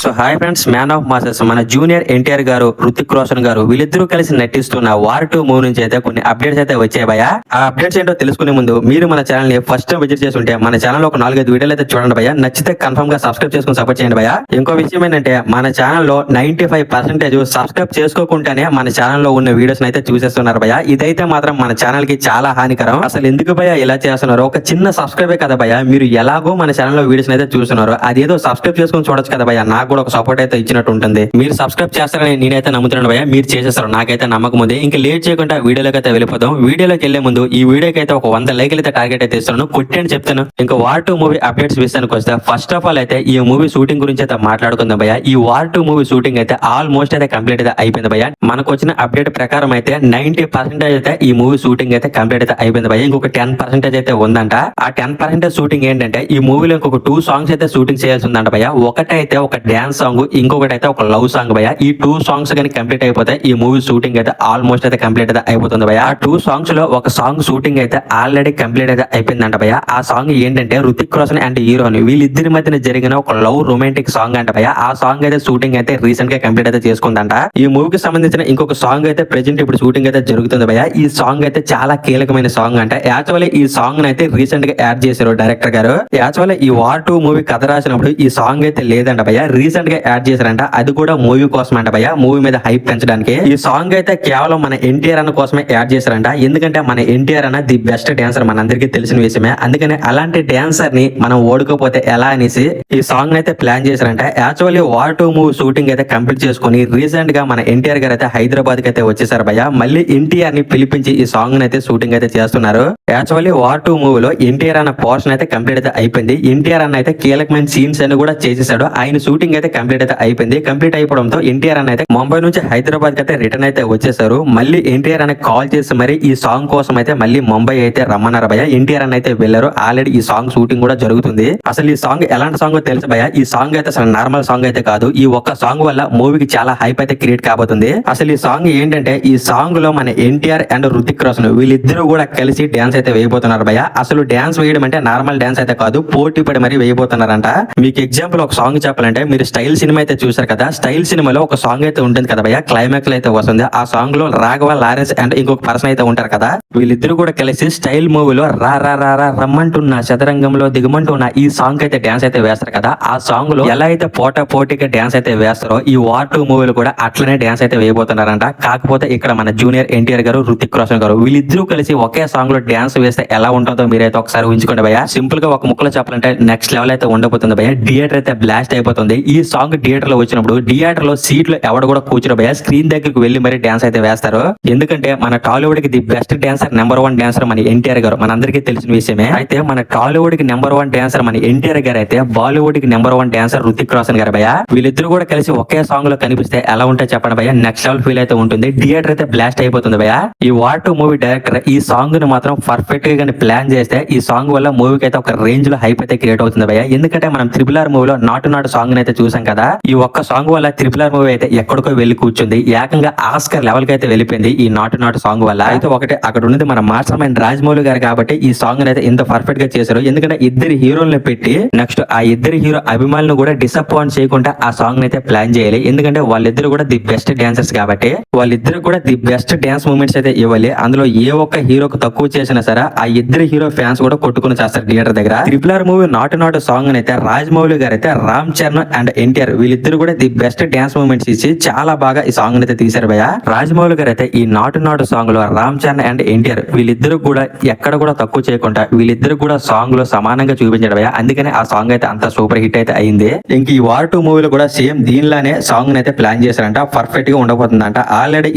So hi friends, man of masses మన junior NTR గారు, హృతిక్ రోషన్ గారు వీళ్ళిద్దరూ కలిసి నటిస్తున్న వార్ 2 మూవీ నుంచి అయితే కొన్ని అప్డేట్స్ అయితే వచ్చాయి భయ్యా. ఆ అప్డేట్స్ ఏంటో తెలుసుకునే ముందు మీరు మన ఛానల్ ని ఫస్ట్ టైం విజిట్ చేస్తుంటే మన ఛానల్ లో ఒక 4-5 వీడియోలు అయితే చూడండి భయ్యా. నచ్చితే కన్ఫర్మ్ గా సబ్స్క్రైబ్ చేసుకుని సపోర్ట్ చేయండి భయ్యా. ఇంకో విషయం ఏంటంటే మన ఛానల్లో 95% సబ్స్క్రైబ్ చేసుకోకుండానే మన ఛానల్లో ఉన్న వీడియోస్ అయితే చూసేస్తున్నారు భయ్యా. ఇదైతే మాత్రం మన ఛానల్ కి చాలా హానికరం. అసలు ఎందుకు భయ్యా ఇలా చేస్తున్నారు? ఒక చిన్న సబ్స్క్రైబే కదా భయ్యా, మీరు ఎలాగో మన ఛానల్లో వీడియోస్ అయితే చూస్తున్నారు, అదేదో సబ్స్క్రైబ్ చేసుకుని చూడొచ్చు కదా భయ్యా. నాకు కూడా ఒక సపోర్ట్ అయితే ఇచ్చినట్టు ఉంటుంది. మీరు సబ్స్క్రైబ్ చేస్తారని నేనైతే నమ్ముతున్నాను భయ్యా. మీరు చేసేస్తారు, నాకైతే నమ్మకం ఉంది. ఇంకా లేట్ చేయకుండా వీడియోలోకి అయితే వెళ్ళిపోతాం. వీడియోలోకి వెళ్లే ముందు ఈ వీడియోకి అయితే ఒక 100 లైక్లు అయితే టార్గెట్ అయితే ఇస్తున్నాను, కొట్టేని చెప్తాను. ఇంకా వార్ 2 మూవీ అప్డేట్స్ విషయానికి వస్తే ఫస్ట్ ఆఫ్ ఆల్ అయితే ఈ మూవీ షూటింగ్ గురించి అయితే మాట్లాడుకుందాం భయ్యా. ఈ వార్ 2 మూవీ షూటింగ్ అయితే ఆల్మోస్ట్ అయితే కంప్లీట్ అయితే అయిపోయింది భయ్యా. మనకు వచ్చిన అప్డేట్ ప్రకారం అయితే 90% అయితే ఈ మూవీ షూటింగ్ అయితే కంప్లీట్ అయితే అయిపోయింది భయ్యా. ఇంకొక 10% అయితే ఉందంట. ఆ 10% షూటింగ్ ఏంటంటే ఈ మూవీలో ఇంకొక 2 సాంగ్స్ అయితే షూటింగ్ చేయాల్సి ఉందంట భయ్యా. ఒకటైతే ఒక డాన్స్ సాంగ్, ఇంకొకటి అయితే ఒక లవ్ సాంగ్ భయ్యా. ఈ 2 సాంగ్స్ కానీ కంప్లీట్ అయిపోతే ఈ మూవీ షూటింగ్ అయితే ఆల్మోస్ట్ అయితే కంప్లీట్ అయితే అయిపోతుంది భయ్యా. ఆ 2 సాంగ్స్ లో ఒక సాంగ్ షూటింగ్ అయితే ఆల్రెడీ కంప్లీట్ అయితే అయిపోయిందంట భయ్యా. ఆ సాంగ్ ఏంటంటే హృతిక్ రోషన్ అండ్ హీరోని వీళ్ళిద్దరి మధ్యన జరిగిన ఒక లవ్ రొమాంటిక్ సాంగ్ అంట భయ్యా. ఆ సాంగ్ అయితే షూటింగ్ అయితే రీసెంట్ గా కంప్లీట్ అయితే చేసుకుందంట. ఈ మూవీకి సంబంధించిన ఇంకొక సాంగ్ అయితే ప్రెజెంట్ ఇప్పుడు షూటింగ్ అయితే జరుగుతుంది భయ్యా. ఈ సాంగ్ అయితే చాలా కీలకమైన సాంగ్ అంట. యాక్చువల్లీ ఈ సాంగ్ అయితే రీసెంట్ గా యాడ్ చేశారు డైరెక్టర్ గారు. యాక్చువల్లీ ఈ వార్ 2 మూవీ కథ రాసినప్పుడు ఈ సాంగ్ అయితే లేదంట భయ్యా, రీసెంట్ గా యాడ్ చేశారంట. అది కూడా మూవీ కోసం అంట భయ్యా, మూవీ మీద హైప్ పెంచడానికి. ఈ సాంగ్ అయితే కేవలం మన ఎన్టీఆర్ అన్న కోసమే యాడ్ చేశారంట. ఎందుకంటే మన ఎన్టీఆర్ అన్న ది బెస్ట్ డాన్సర్, మన అందరికీ తెలిసిన విషయమే. అందుకని అలాంటి డాన్సర్ ని మనం ఓడుకోపోతే ఎలా అనేసి ఈ సాంగ్ అయితే ప్లాన్ చేశారంట. యాక్చువల్లీ వార్ 2 మూవీ షూటింగ్ అయితే కంప్లీట్ చేసుకుని రీసెంట్ గా మన ఎన్టీఆర్ గారు అయితే హైదరాబాద్ కి అయితే వచ్చేసారు భయ్యా. మళ్ళీ ఎన్టీఆర్ ని పిలిపించి ఈ సాంగ్ అయితే షూటింగ్ అయితే చేస్తున్నారు. యాక్చువల్లీ వార్ 2 మూవీలో ఎన్టీఆర్ అన్న పోర్షన్ అయితే కంప్లీట్ అయితే అయిపోయింది. ఎన్టీఆర్ అన్న అయితే కీలకమైన సీన్స్ అని కూడా చేసేసాడు. ఆయన షూటింగ్ అయితే కంప్లీట్ అయితే అయిపోయింది. కంప్లీట్ అయిపోవడంతో ఎన్టీఆర్ అన్న అయితే ముంబై నుంచి హైదరాబాద్ కి అయితే రిటర్న్ అయితే వచ్చేసారు. మళ్ళీ ఎన్టీఆర్ అనే కాల్ చేసి మరి ఈ సాంగ్ కోసం అయితే మళ్ళీ ముంబై అయితే రమ్మన్నారు భయ్యా. ఎన్టీఆర్ అన్న అయితే వెళ్లారు. ఆల్రెడీ ఈ సాంగ్ షూటింగ్ కూడా జరుగుతుంది. అసలు ఈ సాంగ్ ఎలాంటి సాంగ్ తెలుసు భయ్యా? ఈ సాంగ్ అయితే అసలు నార్మల్ సాంగ్ అయితే కాదు. ఈ ఒక్క సాంగ్ వల్ల మూవీకి చాలా హైప్ అయితే క్రియేట్ కాబోతుంది. అసలు ఈ సాంగ్ ఏంటంటే ఈ సాంగ్ లో మన ఎన్టీఆర్ అండ్ హృతిక్ రోషన్ వీళ్ళిద్దరూ కూడా కలిసి డాన్స్ అయితే వేయబోతున్నారు భయ్యా. అసలు డాన్స్ వేయడం అంటే నార్మల్ డాన్స్ అయితే కాదు, పోటీ పడి మరి వేయబోతున్నారంట. మీకు ఎగ్జాంపుల్ ఒక సాంగ్ చెప్పాలంటే మీరు స్టైల్ సినిమా అయితే చూసారు కదా. స్టైల్ సినిమాలో ఒక సాంగ్ అయితే ఉంటుంది కదా భయ్యా, క్లైమాక్స్ అయితే వస్తుంది. ఆ సాంగ్ లో రాఘవ లారెన్స్ అండ్ ఇంకొక పర్సన్ అయితే ఉంటారు కదా. వీళ్ళిద్దరు కూడా కలిసి స్టైల్ మూవీలో రా రా రా రా రమ్మంటున్నా చదరంగంలో దిగమంటున్నా ఈ సాంగ్ అయితే డాన్స్ అయితే వేస్తారు కదా. ఆ సాంగ్ లో ఎలా అయితే పోటీగా డాన్స్ అయితే వేస్తారో ఈ వార్ 2 మూవీలో కూడా అట్లనే డాన్స్ అయితే వేయబోతున్నారంట. కాకపోతే ఇక్కడ మన జూనియర్ ఎన్టీఆర్ గారు, హృతిక్ రోషన్ గారు వీళ్ళిద్దరూ కలిసి ఒకే సాంగ్ లో డాన్స్ వేస్తే ఎలా ఉంటుందో మీరైతే ఒకసారి ఊహించుకోండి భయ్యా. సింపుల్ గా ఒక ముక్కలో చెప్పాలంటే నెక్స్ట్ లెవెల్ అయితే ఉండబోతుంది భయ్యా. థియేటర్ అయితే బ్లాస్ట్ అయిపోతుంది. ఈ సాంగ్ థియేటర్ లో వచ్చినప్పుడు థియేటర్ లో సీట్లు ఎవడు కూడా కూర్చుని భయ్యా స్క్రీన్ దగ్గరికి వెళ్లి మరి డాన్స్ అయితే వేస్తారు. ఎందుకంటే మన టాలీవుడ్ కి the best dancer, number 1 dancer మన ఎన్టీఆర్ గారు, మన అందరికీ తెలిసిన విషయమే. అయితే మన టాలీవుడ్ కి నెంబర్ 1 డాన్సర్ మన ఎన్టీఆర్ గారు అయితే బాలీవుడ్ కి నెంబర్ 1 డాన్సర్ హృతిక్ రోషన్ గారు భయ్యా. వీళ్ళిద్దరు కూడా కలిసి ఒకే సాంగ్ లో కనిపిస్తే ఎలా ఉంటే చెప్పండి భయ్యా. నెక్స్ట్ లెవెల్ ఫీల్ అయితే ఉంటుంది. థియేటర్ అయితే బ్లాస్ట్ అయిపోతుంది భయ్యా. ఈ వార్ 2 మూవీ డైరెక్టర్ ఈ సాంగ్ ని మాత్రం పర్ఫెక్ట్ గా ప్లాన్ చేస్తే ఈ సాంగ్ వల్ల మూవీకి అయితే ఒక రేంజ్ లో హైప్ అయితే క్రియేట్ అవుతుంది భయ్యా. ఎందుకంటే మనం RRR మూవీలో నాటు సాంగ్ అయితే చూసాం కదా. ఈ ఒక్క సాంగ్ వల్ల RRR మూవీ అయితే ఎక్కడికో వెళ్లి కూర్చుంది. ఏకంగా ఆస్కర్ లెవెల్ కి అయితే వెళ్ళిపోయింది ఈ నాటు సాంగ్ వల్ల. అయితే ఒకటి అక్కడ ఉన్నది మన మాస్టర్ మైండ్ రాజమౌళి గారు కాబట్టి ఈ సాంగ్ అయితే ఇంత పర్ఫెక్ట్ గా చేశారు. ఎందుకంటే ఇద్దరు హీరోలను పెట్టి నెక్స్ట్ ఆ ఇద్దరు హీరో అభిమానులు కూడా డిసప్పాయింట్ చేయకుండా ఆ సాంగ్ అయితే ప్లాన్ చేయాలి. ఎందుకంటే వాళ్ళిద్దరు కూడా ది బెస్ట్ డాన్సర్స్ కాబట్టి వాళ్ళిద్దరు కూడా ది బెస్ట్ డాన్స్ మూమెంట్స్ అయితే ఇవ్వాలి. అందులో ఏ ఒక్క హీరోకి తక్కువ చేసినా సరే ఆ ఇద్దరు హీరో ఫ్యాన్స్ కూడా కొట్టుకుని చేస్తారు థియేటర్ దగ్గర. RRR మూవీ నాటు సాంగ్ అయితే రాజమౌళి గారు అయితే రామ్ చరణ్ అండ్ ఎన్టీఆర్ వీళ్ళిద్దరు కూడా ది బెస్ట్ డాన్స్ మూమెంట్స్ ఇచ్చి చాలా బాగా ఈ సాంగ్ అయితే తీశారు భయ్యా. రాజమౌళి గారు అయితే ఈ నాటు సాంగ్ లో రామ్ చరణ్ అండ్ ఎన్టీఆర్ వీళ్ళిద్దరు కూడా ఎక్కడ కూడా తక్కువ చేయకుండా వీళ్ళిద్దరు కూడా సాంగ్ లో సమానంగా చూపించాడు భయ్యా. అందుకనే ఆ సాంగ్ అయితే అంత సూపర్ హిట్ అయితే అయింది. ఇంక ఈ వార్ 2 మూవీలో కూడా సేమ్ దీనిలానే సాంగ్ అయితే ప్లాన్ చేశారంట. పర్ఫెక్ట్ గా ఉండబోతుందంట. ఆల్రెడీ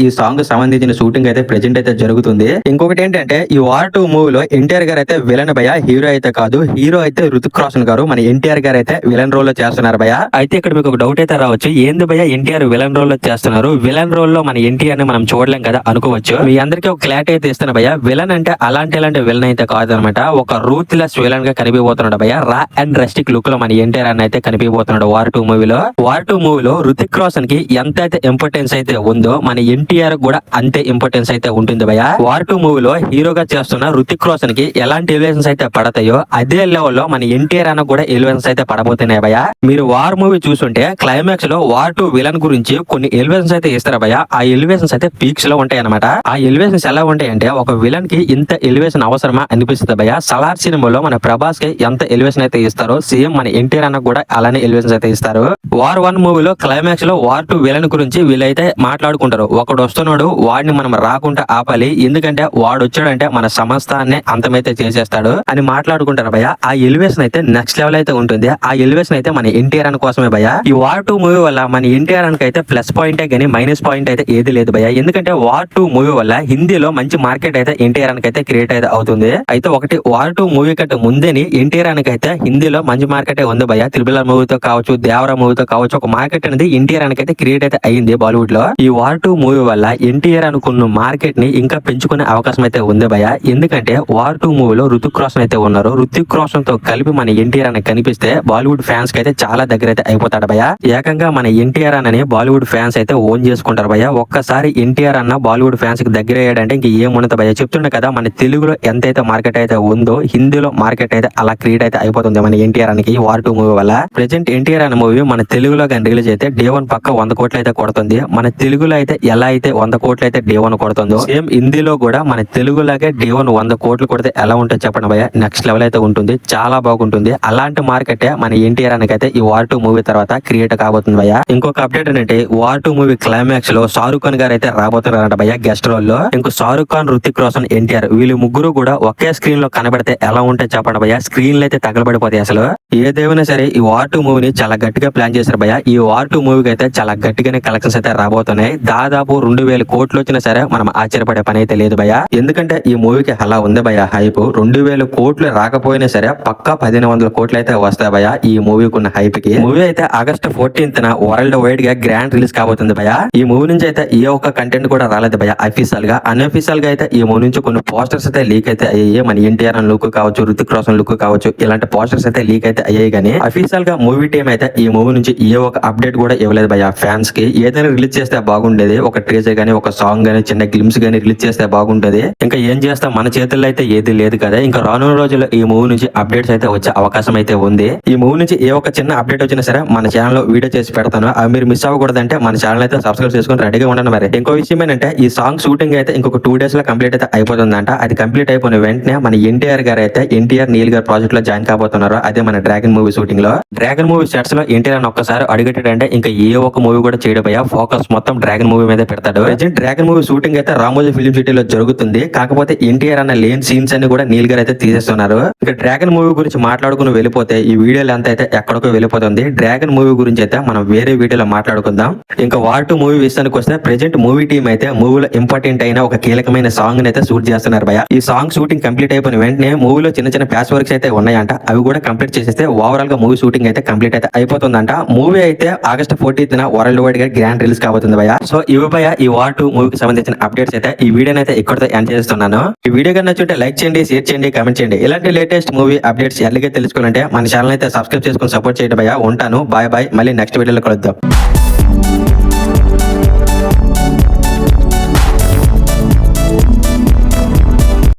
ఈ సాంగ్ సంబంధించిన షూటింగ్ అయితే ప్రెజెంట్ అయితే జరుగుతుంది. ఇంకొకటి ఏంటంటే ఈ వార్ 2 మూవీలో ఎన్టీఆర్ గారు అయితే విలన్ భయ్యా, హీరో అయితే కాదు. హీరో అయితే హృతిక్ రోషన్ గారు, మన ఎన్టీఆర్ గారు అయితే విలన్ రోల్ లో చేస్తున్నారు భయ్యా. అయితే ఇక్కడ మీకు ఒక డౌట్ అయితే రావచ్చు, ఏంది భయ్యా ఎన్టీఆర్ విలన్ రోల్ లో చేస్తున్నారు, విలన్ రోల్ లో మన ఎన్టీఆర్ ని మనం చూడలేం కదా అనుకోవచ్చు. మీ అందరికీ ఒక క్లారిటీ అయితే ఇస్తాను భయ్య విలన్ అంటే అలాంటి విలన్ అయితే కాదనమాట. ఒక రూత్లెస్ విలన్ గా కనిపిపోతున్నాడు భయ్య. రా అండ్ రెస్టిక్ లుక్ లో మన ఎన్టీఆర్ అన్న అయితే కనిపిపోతున్నాడు వార్ 2 మూవీలో. వార్ 2 మూవీలో రుతిక్ రోషన్ కి ఎంత అయితే ఇంపార్టెన్స్ అయితే ఉందో మన ఎన్టీఆర్ కూడా అంతే ఇంపార్టెన్స్ అయితే ఉంటుంది భయ్య. వార్ 2 మూవీలో హీరోగా చేస్తున్న రుతిక్ రోషన్ కి ఎలాంటి ఎలివేషన్స్ అయితే పడతాయో అదే లెవెల్లో మన ఎన్టీఆర్ అన్న కూడా ఎలివేషన్స్ అయితే పడబోతున్నాయి భయ్య. మీరు వార్ మూవీ చూస్తుంటే క్లైమాక్స్ లో వార్ 2 విలన్ గురించి కొన్ని ఎలివేషన్స్ అయితే ఇస్తారు భయ్య. ఆ ఎలివేషన్స్ అయితే పీక్స్ లో ఉంటాయి అనమాట. ఆ ఎలివేషన్స్ ఎలా ఉంటాయంటే ఒక విలన్ కి ఇంత ఎలివేషన్ అవసరమా అనిపిస్తుంది భయ్య. సలార్ సినిమాలో మన ప్రభాస్ కి ఎంత ఎలివేషన్ అయితే ఇస్తారో సేమ్ మన ఎన్టీఆర్ అన్న కూడా అలానే ఎలివేషన్స్ అయితే ఇస్తారు. వార్ 1 మూవీలో క్లైమాక్స్ లో వార్ 2 విలన్ గురించి వీళ్ళైతే మాట్లాడుకుంటారు. ఒకడు వస్తున్నాడు, వాడిని మనం రాకుండా ఆపాలి, ఎందుకంటే వాడు వచ్చాడంటే మన సమస్తాన్ని అంతమైతే చేసేస్తాడు అని మాట్లాడుకుంటారు భయ్య. ఆ ఎలివేషన్ అయితే నెక్స్ట్ లెవెల్ అయితే ఉంటుంది. ఆ ఎలివేషన్ అయితే మన ఎన్టీఆర్ అన్న కోసమే భయ్య. ఈ వార్ 2 మూవీ వల్ల మన ఎన్టీఆర్ అన్నకి అయితే ప్లస్ పాయింటే గానీ మైనస్ పాయింట్ అయితే ఏది లేదు భయ్య. ఎందుకంటే వార్ 2 మూవీ వల్ల హిందీలో మంచి మార్కెట్ అయితే ఎన్టీఆర్ అన్నకి అయితే క్రియేట్ అయితే అవుతుంది. అయితే ఒకటి వార్ 2 మూవీ కంటే ముందేని ఎన్టీఆర్ అన్నకి అయితే హిందీలో మంచి మార్కెట్ ఉంది భయ్య. త్రిబుల్ ఆర్ మూవీతో కావచ్చు, దేవరా మూవీతో కావచ్చు, ఒక మార్కెట్ అనేది ఎన్టీఆర్ అన్నకి అయితే క్రియేట్ అయితే అయింది బాలీవుడ్ లో. ఈ వార్ 2 మూవీ వల్ల ఎన్టీఆర్ అనుకున్న మార్కెట్ ని ఇంకా పెంచుకునే అవకాశం అయితే ఉంది భయ్య. ఎందుకంటే వార్ 2 మూవీలో రుతిక్ రోషన్ అయితే ఉన్నారు. రుతిక్ రోషన్ తో కలిపి మన ఎన్టీఆర్ అని కనిపిస్తే బాలీవుడ్ ఫ్యాన్స్ కి అయితే చాలా దగ్గర అయితే అయిపోతాడు భయ్య. ఏకంగా మన ఎన్టీఆర్ అన్నని బాలీవుడ్ ఫ్యాన్స్ అయితే ఓన్ చేసుకుంటారు భయ్య. ఒక్కసారి ఎన్టీఆర్ అన్న బాలీవుడ్ ఫ్యాన్స్ కి దగ్గర అయ్యాడంటే ఇంక ఏముండదు భయ్య. చెప్తుండే కదా మన తెలుగులో ఎంతైతే మార్కెట్ అయితే ఉందో హిందీలో మార్కెట్ అయితే అలా క్రియేట్ అయితే అయిపోతుంది మన ఎన్టీఆర్ అన్నకి వార్ 2 మూవీ వల్ల. ప్రెసెంట్ ఎన్టీఆర్ అన్న మూవీ మన తెలుగులో కానీ రిలీజ్ అయితే డే 1 పక్క 100 కోట్లు అయితే కొడుతుంది. మన తెలుగులో అయితే ఎలా అయితే 100 కోట్లు అయితే డే 1 కొడుతుందో సేమ్ హిందీలో కూడా మన తెలుగులాగే డే 1 100 కోట్లు కొడితే ఎలా ఉంటుంది చెప్పండి భయ్య. నెక్స్ట్ లెవెల్ అయితే ఉంటుంది, చాలా బాగుంటుంది. అలాంటి మార్కెట్ మన ఎన్టీఆర్ అన్నకైతే ఈ వార్ 2 మూవీ తర్వాత క్రియేట్ కాబోతుంది భయ్య. ఇంకొక అప్డేట్ ఏంటంటే వార్ 2 మూవీ క్లైమాక్స్ లో షారుఖ్ ఖాన్ గారు అయితే రాబోతున్నారంట భయ్య గెస్ట్ రోల్ లో. ఇంకో షారుఖ్ ఖాన్, రుతిక్ రోషన్, ఎన్టీఆర్ వీళ్ళు ముగ్గురు కూడా ఒకే స్క్రీన్ లో కనబడితే ఎలా ఉంటాయి చెప్పండి భయ్య. స్క్రీన్లు అయితే తగలబడిపోతాయి అసలు. ఏదేమైనా సరే ఈ వార్ 2 మూవీని చాలా గట్టిగా ప్లాన్ చేశారు భయ్య. ఈ వార్ 2 మూవీకి అయితే చాలా గట్టిగానే కలెక్షన్స్ అయితే రాబోతున్నాయి. దాదాపు 2000 కోట్లు వచ్చినా సరే మనం ఆశ్చర్యపడే పని అయితే లేదు భయ్య. ఎందుకంటే ఈ మూవీకి అలా ఉంది భయ్య హైప్. 2000 కోట్లు రాకపోయినా సరే పక్కా 1500 కోట్లు అయితే వస్తాయి భయ్య ఈ మూవీకి ఉన్న హైప్ కి. మూవీ అయితే ఆగస్ట్ 14th వరల్డ్ వైడ్ గా గ్రాండ్ రిలీజ్ కాబోతుంది భయ్య. ఈ మూవీ నుంచి అయితే ఏ ఒక్క కంటెంట్ కూడా రాలేదు భయ్య అఫీషియల్ గా. అన్అఫీషియల్ గా అయితే ఈ మూవీ నుంచి కొన్ని పోస్టర్స్ అయితే లీక్ అయితే అయ్యాయి. మన ఎన్టీఆర్ లుక్ కావచ్చు, రుతిక్ రోషన్ లుక్ కావచ్చు, ఇలాంటి పోస్టర్స్ అయితే లీక్ అయితే అయ్యాయి. కానీ అఫీషియల్ గా మూవీ టీం అయితే ఈ మూవీ నుంచి ఏ ఒక అప్డేట్ కూడా ఇవ్వలేదు భయ్య ఫ్యాన్స్ కి. ఏదైనా రిలీజ్ చేస్తే బాగుండేది, ఒక ట్రేజర్ గానీ, ఒక సాంగ్ గానీ, చిన్న గ్లిమ్స్ గానీ రిలీజ్ చేస్తే బాగుంటది. ఇంకా ఏం చేస్తాం, మన చేతుల్లో అయితే ఏది లేదు కదా. ఇంకా రానున్న రోజుల్లో ఈ మూవీ నుంచి అప్డేట్స్ అయితే వచ్చే అవకాశం అయితే ఉంది. ఈ మూవీ నుంచి ఏ ఒక చిన్న అప్డేట్ వచ్చినా సరే మన ఛానల్ లో వీడియో చేసి పెడతాను. అవి మీరు మిస్ అవ్వకూడదంటే మన ఛానల్ అయితే సబ్స్క్రైబ్ చేసుకుని రెడీగా ఉండండి. మరి ఇంకో విషయం ఏంటంటే ఈ సాంగ్ షూటింగ్ అయితే ఇంకొక 2 days లో కంప్లీట్ అయితే అయిపోతుందంట. అది కంప్లీట్ అయిపోయిన వెంటనే మన ఎన్టీఆర్ గారు అయితే ఎన్టీఆర్ నీల్ గారు ప్రాజెక్ట్ లో జాయిన్ కాబోతున్నారు. అదే మన డ్రాగన్ మూవీ షూటింగ్ లో. డ్రాగన్ మూవీ సెట్స్ లో ఎన్టీఆర్ ఒక్కసారి అడుగుతాడంటే ఇంకా ఏ ఒక్క మూవీ కూడా చేయడం భయ్య. ఫోకస్ మొత్తం డ్రాగన్ మూవీ మీద పెడతాడు. డ్రాగన్ మూవీ షూటింగ్ అయితే రామోజీ ఫిలిం సిటీలో జరుగుతుంది. కాకపోతే ఎన్టీఆర్ అన్న లేని సీన్స్ అన్ని కూడా నీల్ గారు అయితే తీసేస్తున్నారు. ఇంకా డ్రాగన్ మూవీ గురించి మాట్లాడుకుని వెళ్ళిపోతే ఈ వీడియోలు అంతా అయితే ఎక్కడికో వెళ్ళిపోతుంది. డ్రాగన్ మూవీ గురించి అయితే మనం వేరే వీడియోలో మాట్లాడుకుందాం. ఇంకా వార్ 2 మూవీ విషయానికి వస్తే ప్రెజెంట్ మూవీ టీం అయితే మూవీలో ఇంపార్టెంట్ అయిన ఒక కీలకమైన సాంగ్ అయితే షూట్ చేస్తున్నారు భయ్య. ఈ సాంగ్ షూటింగ్ కంప్లీట్ అయిపోయిన వెంటనే మూవీలో చిన్న చిన్న ప్యాచ్ వర్క్స్ అయితే ఉన్నాయంట. అవి కూడా కంప్లీట్ చేసేస్తే ఓవరాల్ గా మూవీ షూటింగ్ అయితే కంప్లీట్ అయితే అయిపోతుందంట. మూవీ అయితే ఆగస్ట్ 14th వరల్డ్ వైడ్ గా గ్రాండ్ రిలీజ్ కాబోతుంది భయ్య. సో ఇవి భయ్య ఈ వార్ 2 మూవీకి సంబంధించిన అప్డేట్స్ అయితే. ఈ వీడియోని అయితే ఇక్కడితో ఎండ్ చేస్తున్నాను. ఈ వీడియో కన్నా నచ్చుంటే లైక్ చేయండి, షేర్ చేయండి, కామెంట్ చేయండి. ఇలాంటి లేటెస్ట్ మూవీ అప్డేట్స్ ఎలాగే తెలుసుకోవాలంటే మన ఛానల్ అయితే సబ్స్క్రైబ్ చేసుకుని సపోర్ట్ చేయండి భయ్య. ఉంటాను, బాయ్ బాయ్. మళ్ళీ నెక్స్ట్ వీడియోలో కలుద్దాం.